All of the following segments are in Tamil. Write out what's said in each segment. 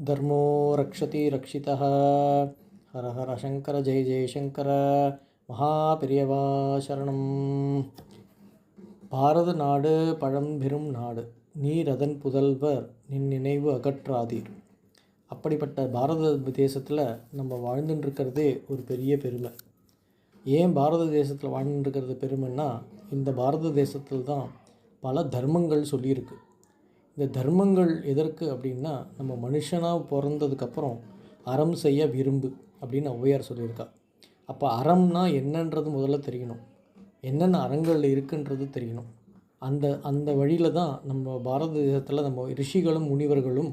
धर्मो रक्षति रक्षितः हर हर शंकर जय जय शंकर மகாபெரியவா சரணம். பாரத நாடு பழம்பெரும் நாடு, நீர் அதன் புதல்வர் நின் நினைவு அகற்றாதீர். அப்படிப்பட்ட பாரத தேசத்தில் நம்ம வாழ்ந்துட்டுருக்கிறதே ஒரு பெரிய பெருமை. ஏன் பாரத தேசத்தில் வாழ்ந்துட்டுருக்கிறது பெருமைன்னா, இந்த பாரத தேசத்தில் தான் பல தர்மங்கள் சொல்லியிருக்கு. இந்த தர்மங்கள் எதற்கு அப்படின்னா, நம்ம மனுஷனாக பிறந்ததுக்கப்புறம் அறம் செய்ய விரும்பு அப்படின்னு ஔவையார் சொல்லியிருக்கா. அப்போ அறம்னா என்னன்றது முதல்ல தெரியணும், என்னென்ன அறங்கள் இருக்குன்றது தெரியணும். அந்த வழியில் தான் நம்ம பாரத தேசத்தில் நம்ம ரிஷிகளும் முனிவர்களும்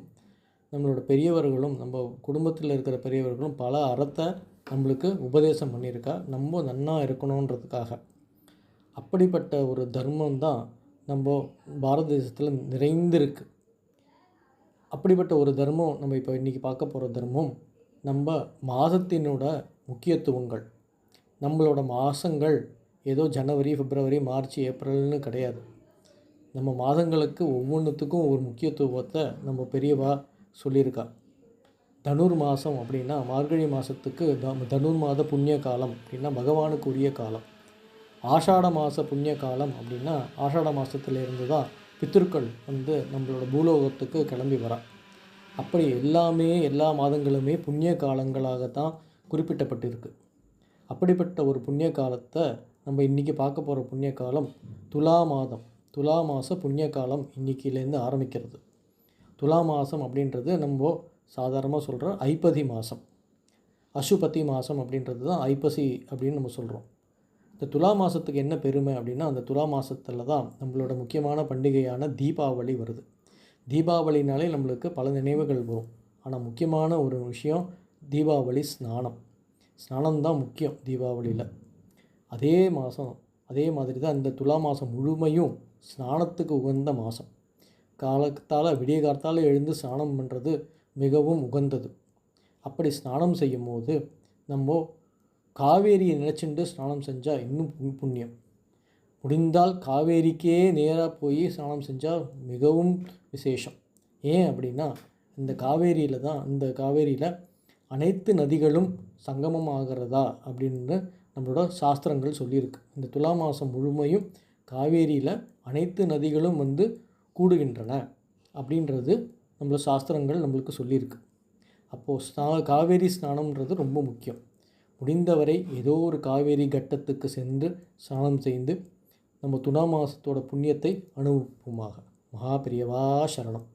நம்மளோட பெரியவர்களும் நம்ம குடும்பத்தில் இருக்கிற பெரியவர்களும் பல அறத்தை நம்மளுக்கு உபதேசம் பண்ணியிருக்கா, நம்ம நன்னா இருக்கணுன்றதுக்காக. அப்படிப்பட்ட ஒரு தர்மம் தான் நம்ம பாரத தேசத்தில் நிறைந்திருக்கு. அப்படிப்பட்ட ஒரு தர்மம் நம்ம இப்போ இன்றைக்கி பார்க்க போகிற தர்மம் நம்ம மாதத்தினோட முக்கியத்துவங்கள். நம்மளோட மாதங்கள் ஏதோ ஜனவரி, பிப்ரவரி, மார்ச், ஏப்ரல்னு கிடையாது. நம்ம மாதங்களுக்கு ஒவ்வொன்றுத்துக்கும் ஒரு முக்கியத்துவத்தை நம்ம பெரியவா சொல்லியிருக்கா. தனுர் மாதம் அப்படின்னா மார்கழி மாதத்துக்கு தனுர் மாத புண்ணிய காலம் அப்படின்னா பகவானுக்கு உரிய காலம். ஆஷாட மாத புண்ணிய காலம் அப்படின்னா ஆஷாட மாதத்துலேருந்து தான் பித்திருக்கள் நம்மளோட பூலோகத்துக்கு கிளம்பி வரா. அப்படி எல்லா மாதங்களுமே புண்ணிய காலங்களாகத்தான் குறிப்பிட்டப்பட்டிருக்கு. அப்படிப்பட்ட ஒரு புண்ணிய காலத்தை நம்ம இன்றைக்கி பார்க்க போகிற புண்ணிய காலம் துலா மாதம். துலா மாத புண்ணிய காலம் இன்றைக்கிலேருந்து ஆரம்பிக்கிறது. துலா மாதம் அப்படின்றது நம்ம சாதாரணமாக சொல்கிற ஐப்பசி மாதம். அசுபதி மாதம் அப்படின்றது தான் ஐப்பசி அப்படின்னு நம்ம சொல்கிறோம். இந்த துலா மாதத்துக்கு என்ன பெருமை அப்படின்னா, அந்த துலா மாதத்தில் தான் நம்மளோட முக்கியமான பண்டிகையான தீபாவளி வருது. தீபாவளினாலே நம்மளுக்கு பல நினைவுகள் வரும். ஆனால் முக்கியமான ஒரு விஷயம் தீபாவளி ஸ்நானம் தான் முக்கியம் தீபாவளியில். அதே மாதிரி தான் இந்த துலா மாதம் முழுமையும் ஸ்நானத்துக்கு உகந்த மாதம். விடிய காலத்தால் எழுந்து ஸ்நானம் பண்ணுறது மிகவும் உகந்தது. அப்படி ஸ்நானம் செய்யும் போது நம்ம காவேரியை நினச்சிட்டு ஸ்நானம் செஞ்சால் இன்னும் புண்ணியம். முடிந்தால் காவேரிக்கே நேராக போய் ஸ்நானம் செஞ்சால் மிகவும் விசேஷம். ஏன் அப்படின்னா, இந்த காவேரியில் அனைத்து நதிகளும் சங்கமம் ஆகிறதா அப்படின்னு நம்மளோட சாஸ்திரங்கள் சொல்லியிருக்கு. இந்த துலா மாதம் முழுமையும் காவேரியில் அனைத்து நதிகளும் கூடுகின்றன அப்படின்றது நம்மளோட சாஸ்திரங்கள் நம்மளுக்கு சொல்லியிருக்கு. அப்போது காவேரி ஸ்நானம்ன்றது ரொம்ப முக்கியம். முடிந்தவரை ஏதோ ஒரு காவேரி கட்டத்துக்கு சென்று ஸ்நானம் செய்து நம்ம துலா மாதத்தோட புண்ணியத்தை அனுபவிப்போமாக. மகாபெரியவா சரணம்.